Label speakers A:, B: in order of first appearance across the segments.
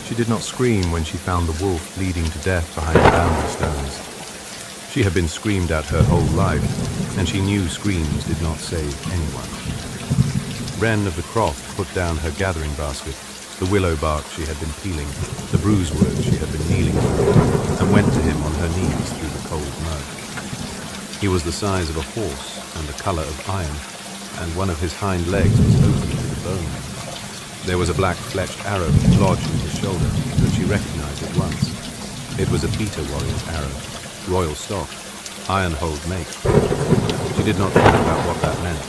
A: She did not scream when she found the wolf bleeding to death behind the boundary stones. She had been screamed at her whole life, and she knew screams did not save anyone. Wren of the Croft put down her gathering basket, the willow bark she had been peeling, the bruisewood she had been kneeling for, and went to him on her knees through the cold mud. He was the size of a horse and the color of iron, and one of his hind legs was open to the bone. There was a black-fletched arrow lodged in his shoulder that she recognized at once. It was a Beta warrior's arrow, royal stock, iron-hold make. She did not think about what that meant.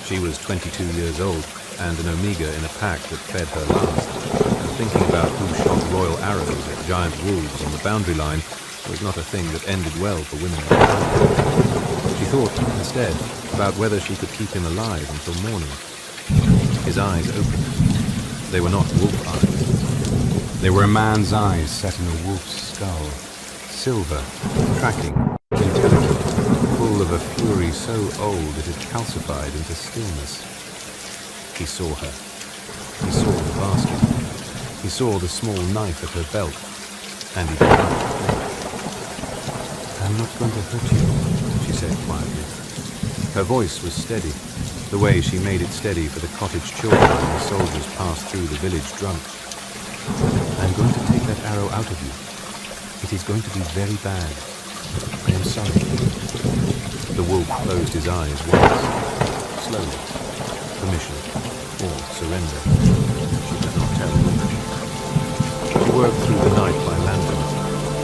A: She was 22 years old and an Omega in a pack that fed her last, and thinking about who shot royal arrows at giant wolves on the boundary line was not a thing that ended well for women of the time. She thought, instead, about whether she could keep him alive until morning. His eyes opened. They were not wolf eyes. They were a man's eyes set in a wolf's skull, silver, tracking, intelligent, full of a fury so old it had calcified into stillness. He saw her. He saw the basket. He saw the small knife at her belt, and he did not think. "I'm not going to hurt you," she said quietly. Her voice was steady, the way she made it steady for the cottage children when the soldiers passed through the village drunk. "I'm going to take that arrow out of you. It is going to be very bad. I am sorry." The wolf closed his eyes once, slowly. Permission, or surrender. She could not tell which. She worked through the night by lantern.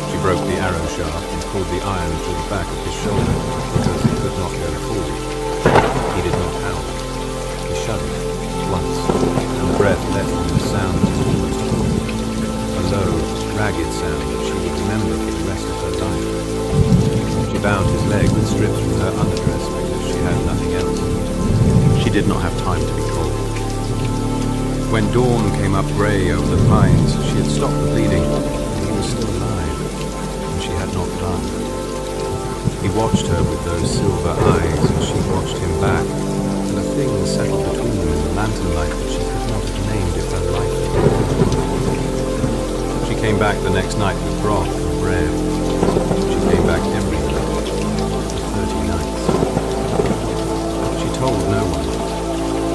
A: She broke the arrow shaft and pulled the iron through the back of his shoulder because it could not go forward. He did not howl. He shuddered once, and the breath left him the sound of his voice. A low, ragged sound that she would remember for the rest of her life. She bound his leg with strips from her underdress because she had nothing else. She did not have time to be cold. When dawn came up grey over the pines, she had stopped the bleeding, and he was still alive, and she had not run. He watched her with those silver eyes, and she watched him back, and a thing settled between them in the lantern light that she could not have named if her life had been. She came back the next night with broth and bread. She came back every night, for 30 nights. She told no one.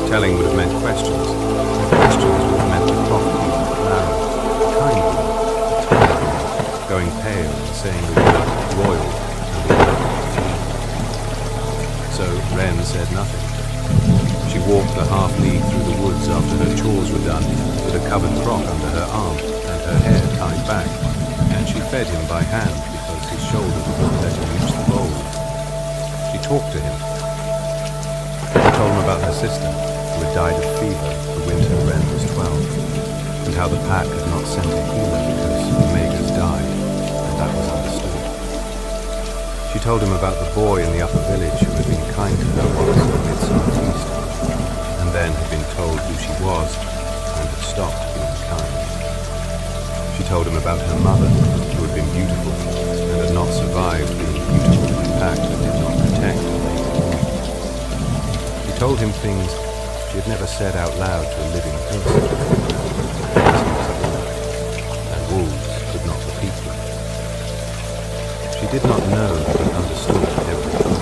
A: Telling would have meant questions. Questions would have meant the Croft people, Clara, kind woman, tired woman, going pale and saying the word royal and the word free. So Wren said nothing. She walked the half-league through the woods after her chores were done, with a covered crock under her arm and her hair tied back, and she fed him by hand because his shoulder would not let him reach the bowl. She talked to him. She told him about her sister, who had died of fever the winter Wren was 12, and how the pack had not sent a healer because Omegas died, and that was understood. She told him about the boy in the upper village who had been kind to her once at the midsummer feast, and then had been told who she was, and had stopped being kind. She told him about her mother, who had been beautiful, and had not survived being beautiful in a pack that did not protect her late in life. She told him things she had never said out loud to a living person. And wolves could not repeat them. She did not know that he understood everything.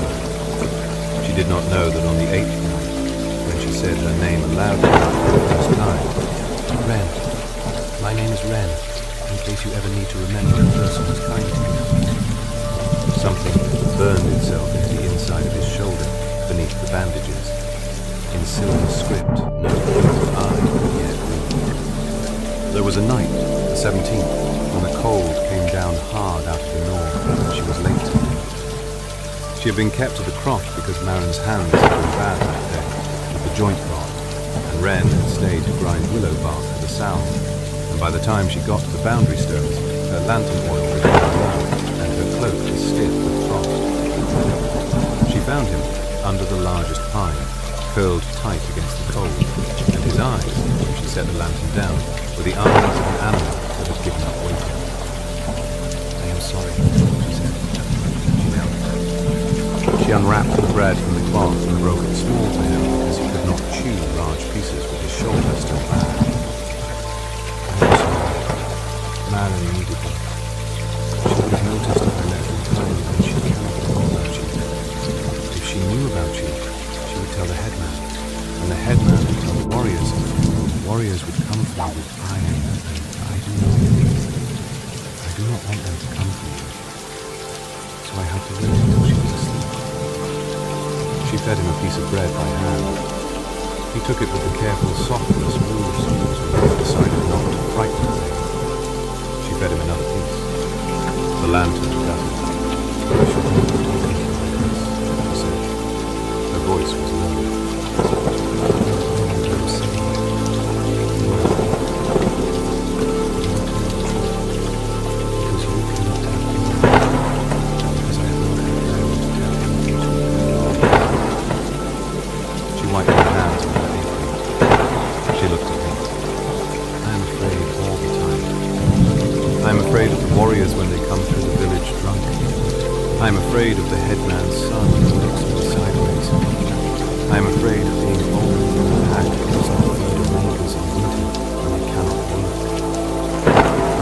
A: She did not know that on the 8th night, when she said her name aloud to him for the first time, "Wren, my name is Wren, in case you ever need to remember a person who's kind to you." Something burned itself into the inside of his shoulder, beneath the bandages. In silver script, no human eye could yet read. There was a night, the 17th, when the cold came down hard out of the north, and she was late. She had been kept to the Croft because Maren's hands had been bad that day, with the joint rod, and Wren had stayed to grind willow bark for the south, and by the time she got to the boundary stones, her lantern oil was run low, and her cloak was stiff with frost. She found him under the largest pine, curled tight against the cold, and his eyes, when she set the lantern down, were the eyes of an animal that had given up waiting. "I am sorry," she said. She knelt. She unwrapped the bread from the cloth and broke it small for him because he could not chew large pieces with his shoulder still bad. "I am sorry," Mallory needed me. She would have noticed if I left in time, and she cannot know about you. If she knew about you, she would tell the headman, and the headman would tell the warriors, and the warriors would come for you with iron, and I do not believe. I do not want them to come for you. So I had to wait until she was asleep. She fed him a piece of bread by hand. He took it with the careful softness wolves use when they have decided not to frighten the thing. She fed him another piece. The lantern guttered. I should not be talking to you like this, she said. Her voice was low. I was saying, because you cannot tell me, because I have not had time to tell anything to you. She wiped her hands on her apron. She looked at me. I am afraid all the time. I am afraid of the warriors when they come through the village drunk. I am afraid of the headman's son who looks at me sideways. I am afraid of being old in a pack that does not feed her neighbors in winter when they cannot work.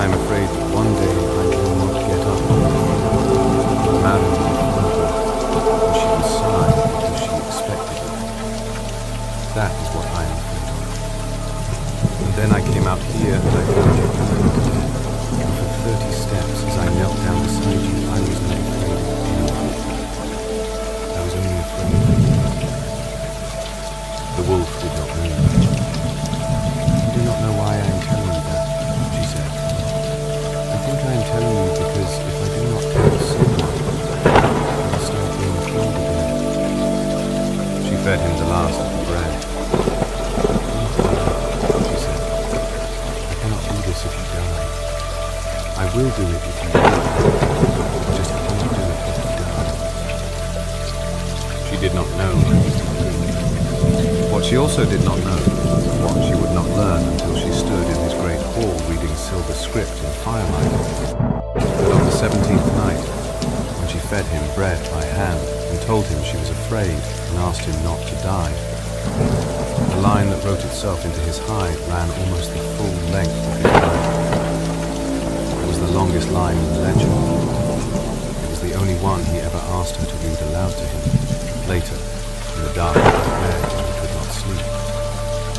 A: I am afraid that one day I will not get up. Mary will find her, and she will sigh because she expected it. That is what I am afraid of. And then I came out here and I found you lying dead. And for 30 steps as I knelt down beside you, I was not afraid of anyone. I was only afraid of you. The wolf did not move. You do not know why I am telling you that, she said. I think I am telling you because if I do not tell someone, I will start being killed again. She fed him the last of the bread. She said, I cannot do this if you die. I will do it if you die. I just cannot do it if you die. She did not know he was the king. What she also did not know, what she would not learn until she stood in his great hall reading silver script in firelight, that on the 17th night, when she fed him bread by hand and told him she was afraid and asked him not to die, the line that wrote itself into his hide ran almost the full length of his body. It was the longest line in the legend. It was the only one he ever asked her to read aloud to him, later, in the dark of his bed when he could not sleep,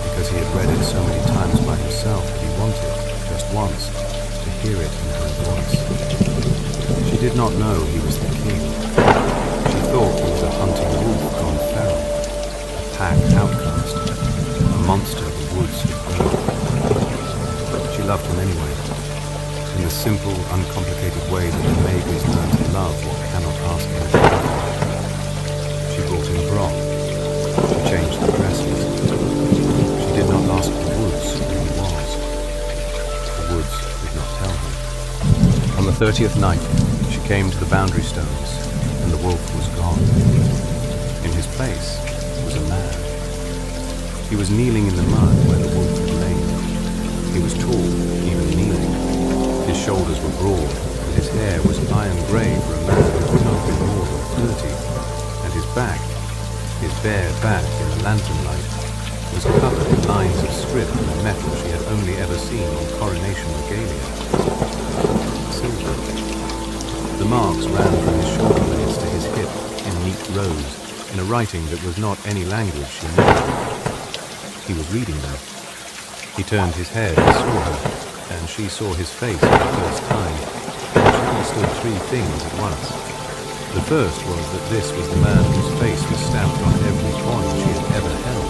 A: because he had read it so many times by himself that he wanted, just once, to hear it in her voice. She did not know he was the king. She thought he was a hunting wolf gone feral, a pack outcast, a monster the woods had grown. She loved him anyway, in the simple, uncomplicated way that the mages learn to love what cannot ask anything. She brought him broth. She changed the dresses. She did not ask the woods who he was. The woods did not tell her. On the 30th night, she came to the boundary stones, and the wolf was gone. In his place was a man. He was kneeling in the mud where the wolf had lain. He was tall, even kneeling. His shoulders were broad, and his hair was iron grey for a man who could not be more than 30. His back, his bare back in the lantern light, was covered in lines of script in a metal she had only ever seen on coronation regalia. Silver. The marks ran from his shoulder blades to his hip in neat rows, in a writing that was not any language she knew. He was reading them. He turned his head and saw her, and she saw his face for the first time. She understood three things at once. The first was that this was the man whose face was stamped on every coin she had ever held.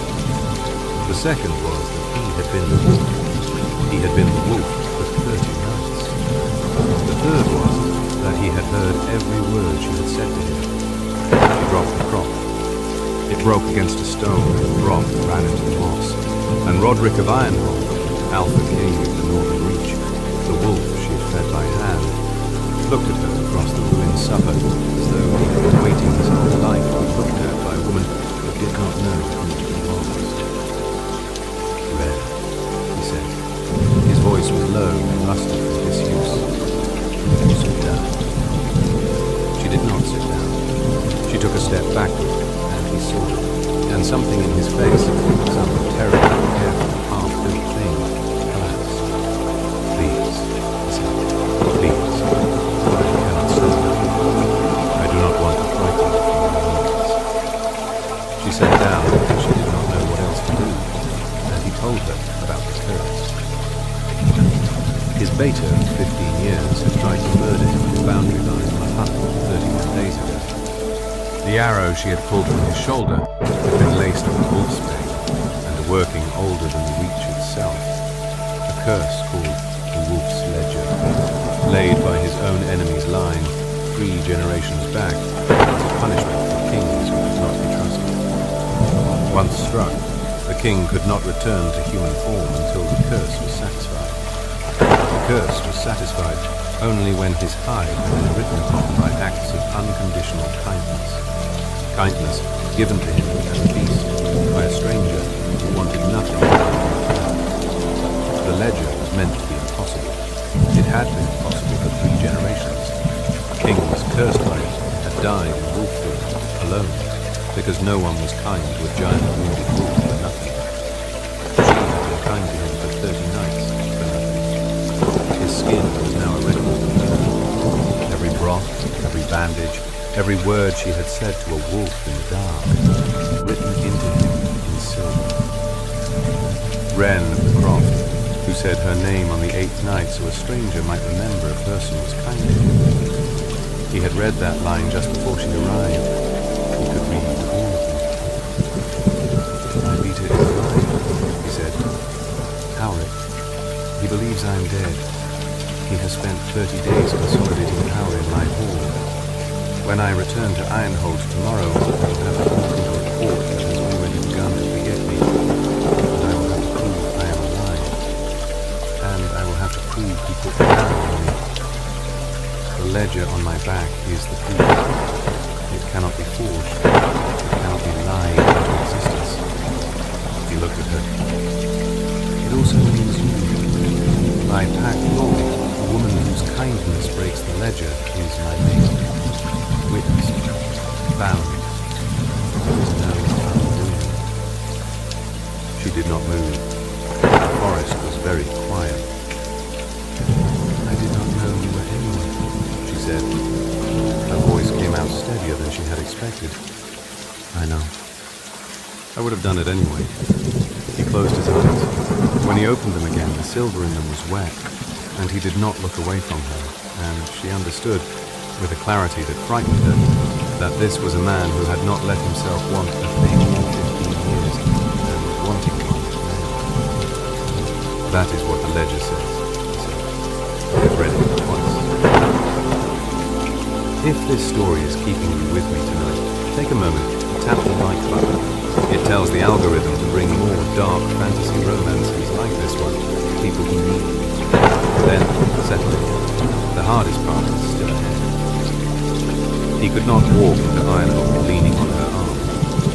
A: The second was that he had been the wolf. He had been the wolf for 30 nights. The third was that he had heard every word she had said to him. She dropped the crop. It broke against a stone and broth ran into the moss. And Roderick of Ironhold, Alpha King of the Northern Reach, the wolf she had fed by hand, looked at her across the ruined supper as though he had been waiting his whole life to be looked at by a woman who did not know who he was. Red, he said. His voice was low and rusty from disuse. Sit down. She did not sit down. She took a step backward, and he saw her, and something in his face, some terrible, careful, half-built thing, collapsed. Please, he said. His beta of 15 years had tried to murder him at the boundary line of a hut 31 days ago. The arrow she had pulled from his shoulder had been laced with a wolf's bane, and a working older than the reach itself. A curse called the Wolf's Ledger, laid by his own enemy's line 3 generations back as a punishment for kings who could not be trusted. Once struck, the king could not return to human form until the curse was satisfied. The curse was satisfied only when his hide had been written upon by acts of unconditional kindness. Kindness given to him as a beast by a stranger who wanted nothing more than him. The ledger was meant to be impossible. It had been impossible for 3 generations. The king was cursed by it, had died in wolfhood, alone, because no one was kind to a giant wounded wolf for nothing. She had been kind to him for 30 nights for nothing. His skin was now a record. Every broth, every bandage, every word she had said to a wolf in the dark, written into him in silver. Wren of the Croft, who said her name on the 8th night so a stranger might remember a person was kind to him. He had read that line just before she arrived. He could read all of them. My beta is alive, he said. Howrick, he believes I'm dead. He has spent 30 days consolidating power in my hall. When I return to Ironhold tomorrow, I will have to walk into a court that has already begun to forget me. And I will have to prove I am alive. And I will have to prove he put the arrow on me. The ledger on my back is the proof. It cannot be forged. It cannot be lied into existence. He looked at her. It also means you. By pack law, a woman whose kindness breaks the ledger is my mate. Witnessed. Bound. There is no undoing. She did not move. The forest was very quiet. I did not know you were anyone, she said. Her voice came out steadier than she had expected. I know. I would have done it anyway. He closed his eyes. When he opened them again, the silver in them was wet, and he did not look away from her, and she understood, with a clarity that frightened her, that this was a man who had not let himself want a thing in 15 years, and was wanting one now. That is what the ledger says, he said. I have read it twice. If this story is keeping you with me tonight, take a moment and tap the like button. It tells the algorithm to bring more dark fantasy romances like this one to people who need them. Then, settle in. The hardest part is still ahead. He could not walk into Ironhold leaning on her arm.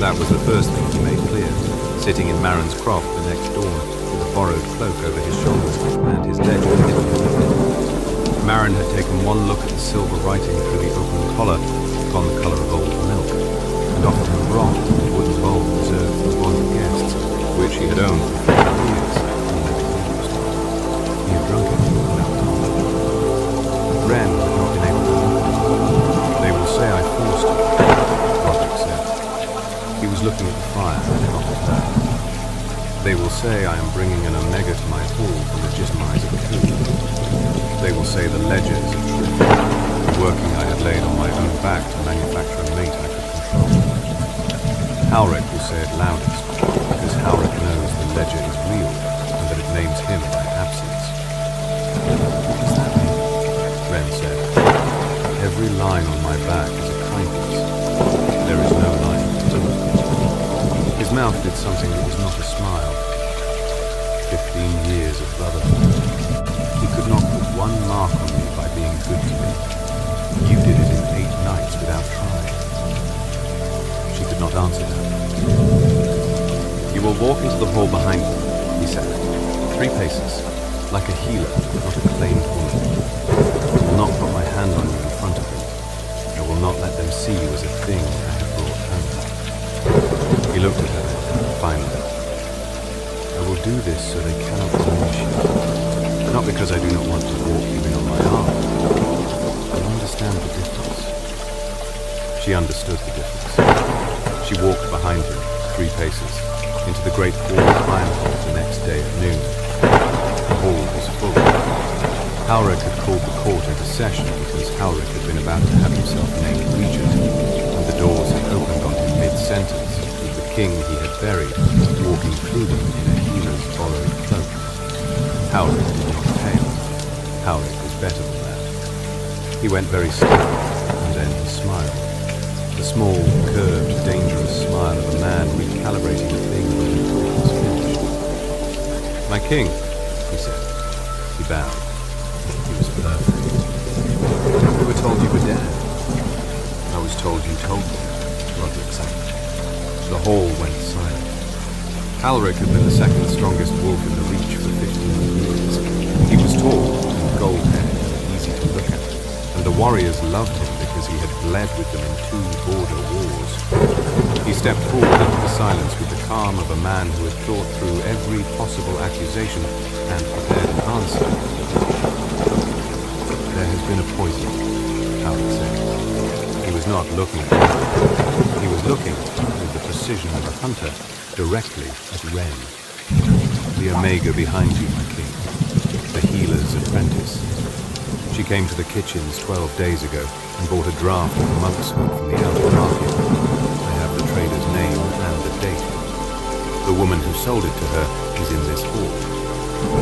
A: That was the first thing he made clear, sitting in Maren's Croft the next dawn, with a borrowed cloak over his shoulders and his ledger hidden beneath it. Maren had taken one look at the silver writing through the open collar upon the colour of old milk, and offered him broth in a wooden bowl reserved for royal guests, which he had owned for 50 years and never used. He had drunk it without knowledge. Wren had not been able to look at it. They will say I forced him, Roderick said. He was looking at the fire and not at her. They will say I am bringing an omega to my hall to legitimize a coup. They will say the ledger is a trick, the working I had laid on my own back to manufacture a mate I could control. Howrick will say it loudest, because Howrick knows the ledger is real and that it names him by absence. What does that mean? Wren said. Every line on my back is a kindness. There is no line to look. His mouth did something that was not a smile. 15 years of brotherhood. He could not put one mark on me by being good to me. You did it in 8 nights without trying. She could not answer that. You will walk into the hall behind me, he said. 3 paces, like a healer, not a claimed woman. I will not put my hand on you in front of them. I will not let them see you as a thing I have brought home. He looked at her, finally. I will do this so they cannot punish you. Not because I do not want to walk you in on my arm. I understand the difference. She understood the difference. She walked behind him, 3 paces, into the great hall of Ironhold the next day at noon. The hall was full. Howrick had called the court into session because Howrick had been about to have himself named regent, and the doors had opened on him mid-sentence, with the king he had buried walking through them in a healer's borrowed cloak. Howrick did not pale. Howrick was better than that. He went very still, and then he smiled. The small, curved, dangerous smile of a man recalibrating a thing when he thought it was finished. "My king," he said. He bowed. He was perfect. "We were told you were dead." "I was told you told me," Roderick said. The hall went silent. Howrick had been the second strongest wolf in the Reach for 15 years. He was tall and gold-haired and easy to look at, and the warriors loved him because he had bled with them in 2 border wars. He stepped forward into the silence with the calm of a man who had thought through every possible accusation and prepared an answer. "There has been a poison," Howrick said. He was not looking at me. He was looking, with the precision of a hunter, directly at Ren. "The Omega behind you, my king. The healer's apprentice. She came to the kitchens 12 days ago and bought a draft of monkshood from the outer market. I have the trader's name and the date. The woman who sold it to her is in this hall."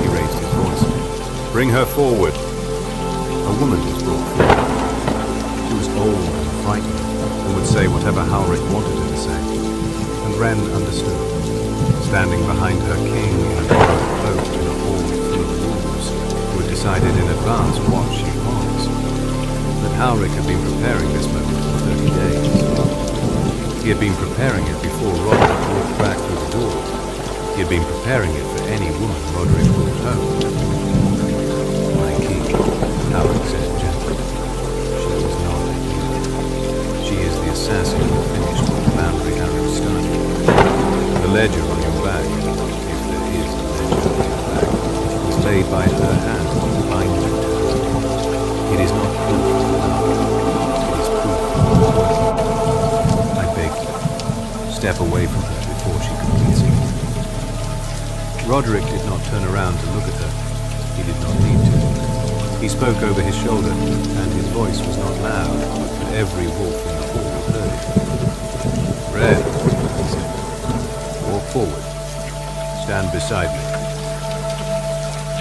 A: He raised his voice. "Bring her forward." A woman was brought forward. She was old and frightened and would say whatever Howrick wanted her to say. And Ren understood. Standing behind her king in a borrowed cloak in a hall full of wolves, who had decided in advance what she was. But Howrick had been preparing this moment for 30 days. He had been preparing it before Roderick walked back through the door. He had been preparing it for any woman Roderick brought home. "My king," Howrick said gently. "She is not a healer. She is the assassin who finished what the boundary Arabs started. The ledger on your back, if there is a ledger on your back, was laid by her hand to bind you to her. It is not proof of love. It is proof of poison. I beg you, step away from her before she completes it." Roderick did not turn around to look at her. He did not need to. He spoke over his shoulder, and his voice was not loud, but every wolf in the hall heard it. "Red," he said, "walk forward. Stand beside me."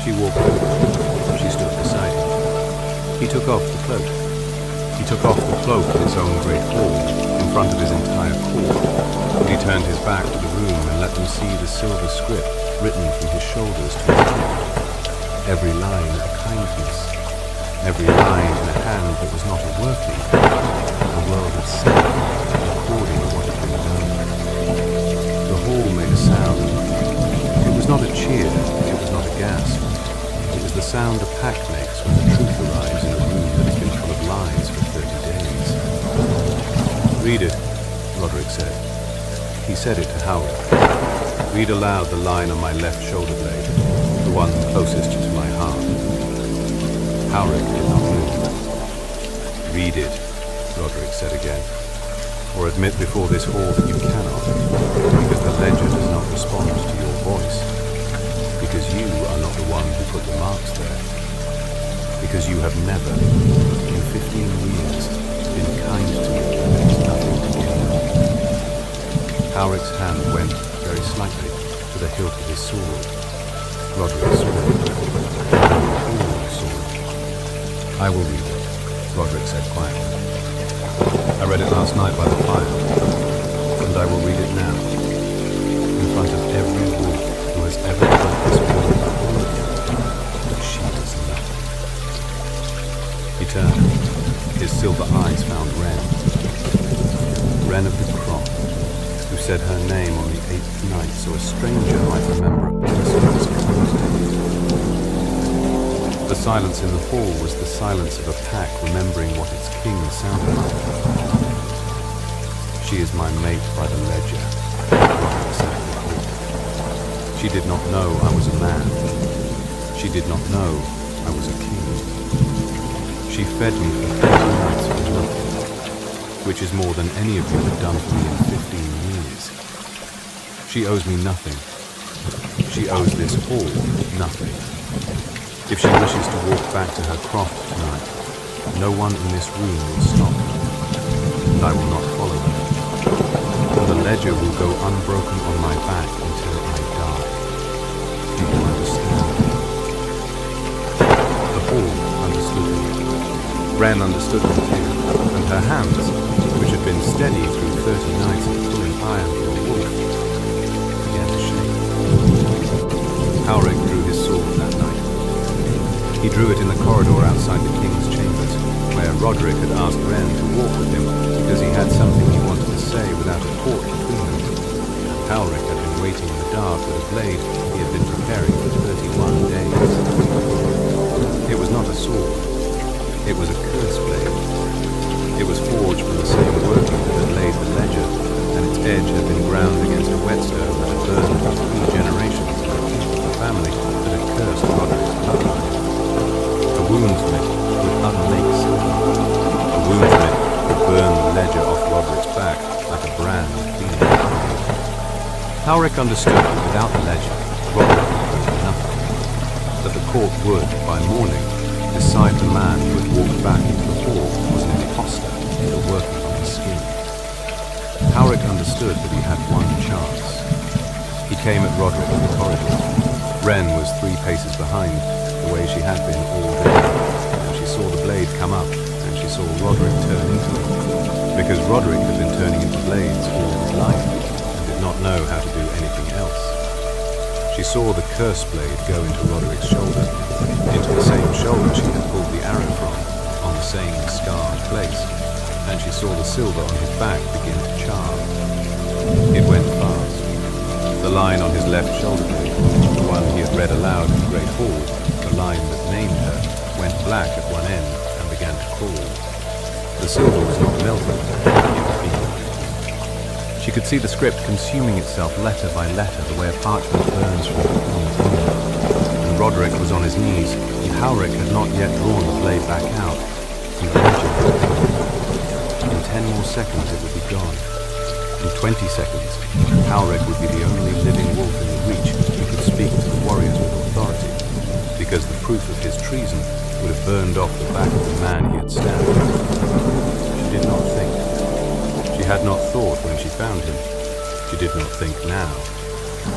A: She walked forward. She stood beside him. He took off the cloak. He took off the cloak in its own great hall, in front of his entire court, and he turned his back to the room and let them see the silver script written from his shoulders to his head. Every line a kindness, every line in a hand that was not a working, but the world itself, recording what had been done. The hall made a sound. It was not a cheer, it was not a gasp. It was the sound a pack makes when the truth arrives in a room that has been full of lies for 30 days. "Read it," Roderick said. He said it to Howrick. "Read aloud the line on my left shoulder blade, the one closest to my heart." Howrick did not move. "Read it," Roderick said again, "or admit before this hall that you cannot, because the ledger does not respond to your voice, because you are not the one who put the marks there, because you have never, in 15 years, been kind to me when there is nothing to give." Howrick's hand went, very slightly, to the hilt of his sword. Roderick's sword. All sword. "I will read it," Roderick said quietly. "I read it last night by the fire, and I will read it now, in front of every wolf who has ever heard this word all of it, but she does nothing." He turned. His silver eyes found Ren. Ren of the Crop, who said her name on the 8th night so a stranger might remember a person's closed date. The silence in the hall was the silence of a pack remembering what its king sounded like. "She is my mate by the ledger," Roderick said in the hall. "She did not know I was a man. She did not know I was a king. She fed me for 30 nights for nothing, which is more than any of you have done for me in 15 years. She owes me nothing. She owes this hall nothing. If she wishes to walk back to her croft tonight, no one in this room will stop her, and I will not follow her. And the ledger will go unbroken on my back until I die. Do you understand? The hall understood him. Ren understood him too, and her hands, which had been steady through 30 nights of pulling iron for a wolf, began to shake. Howrick drew his sword that night. He drew it in the corridor outside the king's chambers, where Roderick had asked Ren to walk with him because he had something he wanted to say without a court between them. Howrick had been waiting in the dark with a blade he had been preparing for 31 days. It was not a sword. It was a curse blade. It was forged from the same working that had laid the ledger, and its edge had been ground against a whetstone that had burned for 3 generations of the family that had cursed Roderick's bloodline. A woundsmith would unmake silver. A woundsmith would burn the ledger off Roderick's back like a brand cleaning it. Howrick understood that without the ledger, Roderick would be nothing. That the court would, by morning, decide the man who had walked back into the hall was an imposter for working on his skin. Howrick understood that he had one chance. He came at Roderick in the corridor. Ren was 3 paces behind, the way she had been all day, and she saw the blade come up, and she saw Roderick turn into it, because Roderick had been turning into blades all his life, and did not know how to do anything else. She saw the curse blade go into Roderick's shoulder, into the same shoulder she had pulled the arrow from, on the same scarred place, and she saw the silver on his back begin to char. It went fast. The line on his left shoulder blade, the one he had read aloud in the great hall, the line that named her, went black at one end and began to crawl. The silver was not melted, it was being. She could see the script consuming itself letter by letter the way a parchment burns from the bone. And Roderick was on his knees, and Howrick had not yet drawn the blade back out. And the ledger was gone. In 10 more seconds it would be gone. In 20 seconds, Howrick would be the only living wolf in the Reach who could speak to the warriors with authority, because the proof of his treason would have burned off the back of the man he had stabbed. She did not think. She had not thought when she found him. She did not think now.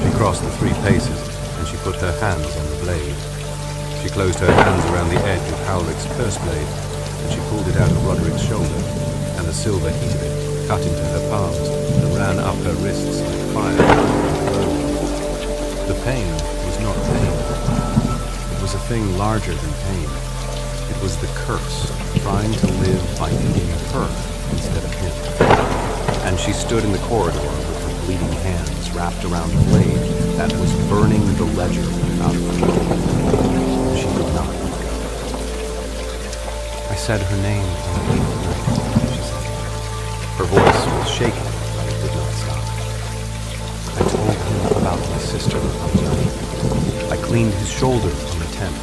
A: She crossed the 3 paces, and she put her hands on the blade. She closed her hands around the edge of Howrick's curse blade, and she pulled it out of Roderick's shoulder, and the silver heat of it cut into her palms and ran up her wrists like fire. The pain was not pain. It was a thing larger than pain. It was the curse, trying to live by eating her instead of him. And she stood in the corridor with her bleeding hands wrapped around the blade that was burning the ledger out of her hand. She did not look up. I said her name on the 8th night, she said. Her voice was shaking, but it did not stop. I told him about my sister on the 9th. I cleaned his shoulder on the 10th,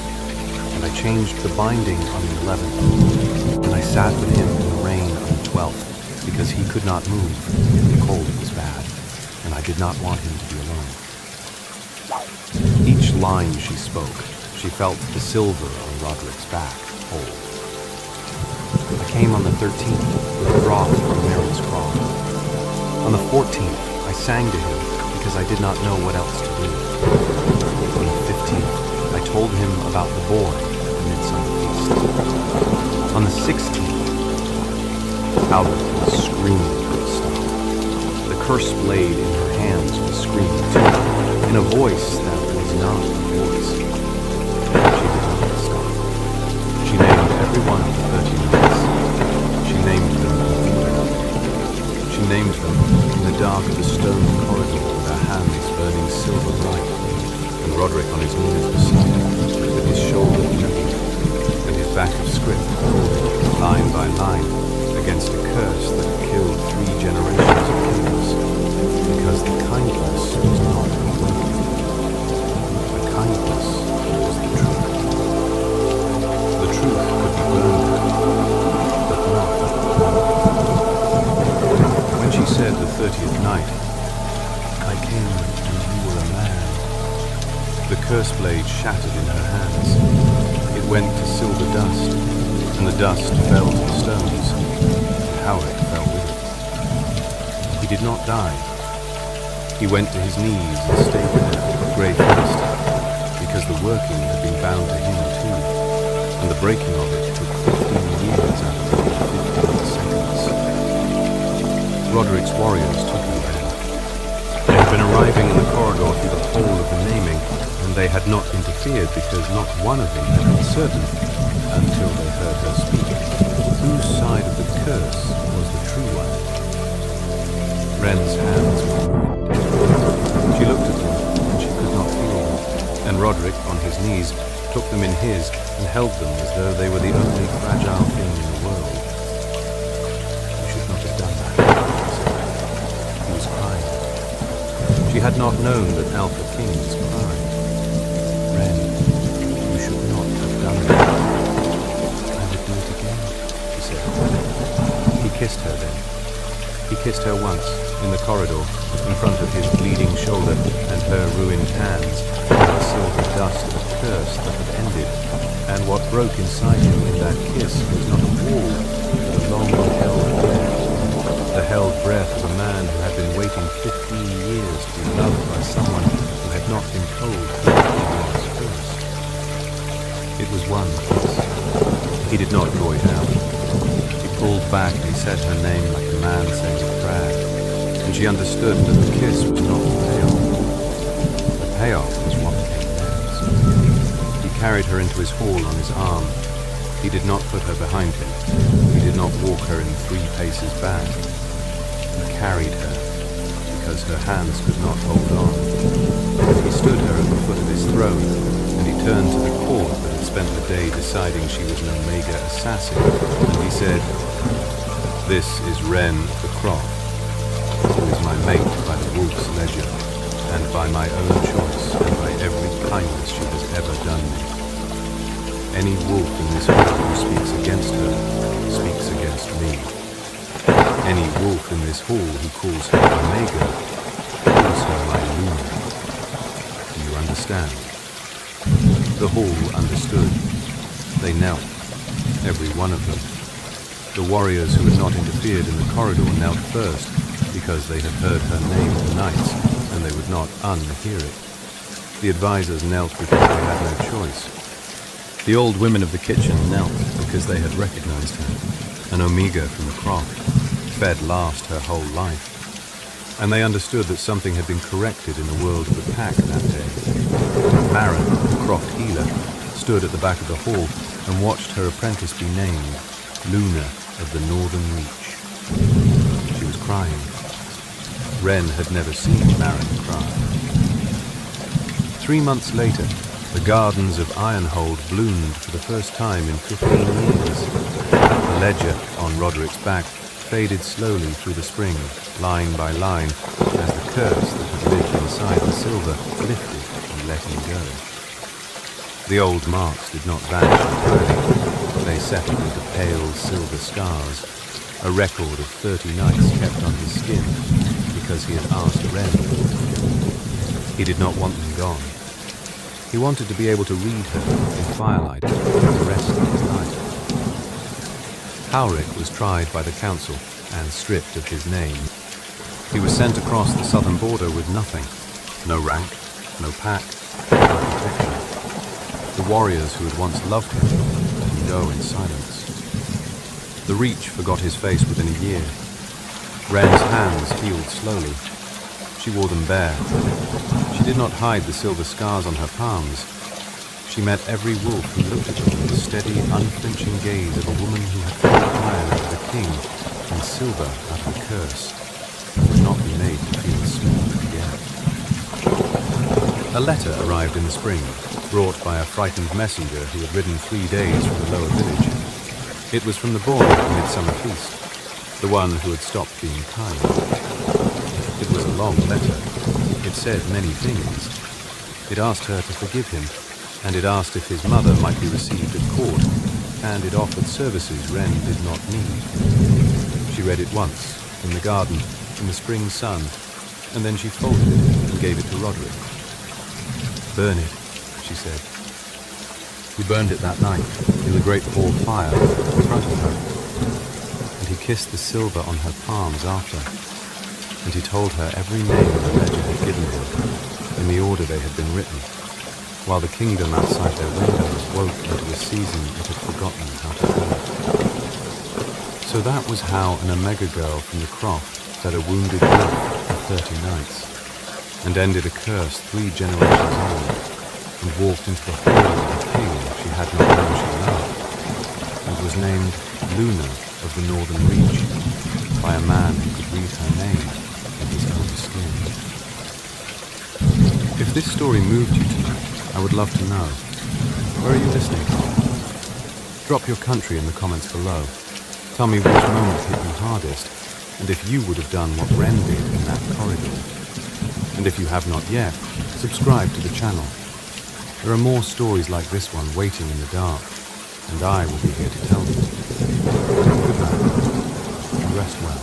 A: and I changed the binding on the 11th. And I sat with him in the rain on the 12th, because he could not move. The cold was bad, and I did not want him to be alone. Each line she spoke, she felt the silver on Roderick's back hold. I came on the 13th with broth from Mary's croft. On the 14th, I sang to him because I did not know what else to do. On the 15th, I told him about the boy at the midsummer feast. On the 16th, Howrick was screaming to stop. The curse blade in her hands was screaming too, in a voice that was not a voice. She did not stop. She named every one of the 30 nights. She named them in She named them in the dark of the stone corridor with her hands burning silver bright, and Roderick on his knees beside her, with his shoulder trembling, and his back of script holding, line by line, against a curse that had killed 3 generations of kings, because the kindness was not awakened. The kindness was the truth. The truth could be burned, but not burned. When she said the 30th night, I came and you were a man, the curse blade shattered in her hands. It went to silver dust, and the dust fell to the stones, and Howrick fell with it. He did not die. He went to his knees and stayed there, grey-faced, because the working had been bound to him too, and the breaking of it took 15 years out of the 15 seconds. Roderick's warriors took him there. They had been arriving in the corridor through the whole of the naming, and they had not interfered because not one of them had been certain, until they heard her speak, whose side of the curse was the true one. Wren's hands were ruined. She looked at them, and she could not feel them, and Roderick, on his knees, took them in his and held them as though they were the only fragile thing in the world. You should not have done that, he said. He was crying. She had not known that Alpha Kings cried. Wren, you should not have done that. I would do it again, he said. He kissed her then. He kissed her once, in the corridor, in front of his bleeding shoulder and her ruined hands, the silver dust of a curse that had ended, and what broke inside him in that kiss was not a wall, but a long-held breath, the held breath of a man who had been waiting 15 years to be loved by someone who had not been told who he was first. It was one kiss. He did not draw it out. He pulled back and said her name like a man saying a prayer, and she understood that the kiss was not the payoff. The payoff was what came next. He carried her into his hall on his arm. He did not put her behind him. He did not walk her in 3 paces back. He carried her, because her hands could not hold on. He stood her at the foot of his throne, and he turned to the court that had spent the day deciding she was an Omega assassin, and he said, "This is Wren of the Croft, who is my mate by the wolf's ledger, and by my own choice, and by every kindness she has ever done me. Any wolf in this hall who speaks against her, speaks against me. Any wolf in this hall who calls her Omega, calls her my Luna. Do you understand?" The hall understood. They knelt, every one of them. The warriors who had not interfered in the corridor knelt first, because they had heard her name for nights, and they would not unhear it. The advisors knelt because they had no choice. The old women of the kitchen knelt because they had recognized her, an Omega from the Croft, fed last her whole life. And they understood that something had been corrected in the world of the pack that day. Marin, the Croft healer, stood at the back of the hall and watched her apprentice be named Luna of the Northern Reach. She was crying. Wren had never seen Marin cry. 3 months later, the gardens of Ironhold bloomed for the first time in 15 years. The ledger on Roderick's back faded slowly through the spring, line by line, as the curse that had lived inside the silver lifted and let him go. The old marks did not vanish entirely. They settled into pale silver scars, a record of 30 nights kept on his skin, because he had asked Wren. He did not want them gone. He wanted to be able to read her in firelight for the rest of his life. Howrick was tried by the council and stripped of his name. He was sent across the southern border with nothing. No rank, no pack, no protection. The warriors who had once loved him let him go in silence. The Reach forgot his face within a year. Wren's hands healed slowly. She wore them bare. She did not hide the silver scars on her palms. She met every wolf who looked at them with the steady, unflinching gaze of a woman who had fought iron out of the king and silver out of the curse, and would not be made to feel small again. A letter arrived in the spring, brought by a frightened messenger who had ridden 3 days from the lower village. It was from the boy at the midsummer feast, the one who had stopped being kind. It was a long letter. It said many things. It asked her to forgive him, and it asked if his mother might be received at court, and it offered services Wren did not need. She read it once, in the garden, in the spring sun, and then she folded it and gave it to Roderick. "Burn it," she said. He burned it that night in the great hall fire in front of her, and he kissed the silver on her palms after, and he told her every name the ledger had given him in the order they had been written, while the kingdom outside their windows woke into a season it had forgotten how to live. So that was how an Omega girl from the croft fed a wounded wolf for 30 nights, and ended a curse 3 generations old, and walked into the hall of the king she had not known she loved, and was named Luna of the Northern Reach, by a man who could read her name in his own skin. If this story moved you tonight, I would love to know. Where are you listening from? Drop your country in the comments below. Tell me which moment hit you hardest, and if you would have done what Ren did in that corridor. And if you have not yet, subscribe to the channel. There are more stories like this one waiting in the dark, and I will be here to tell them. Good night, and rest well.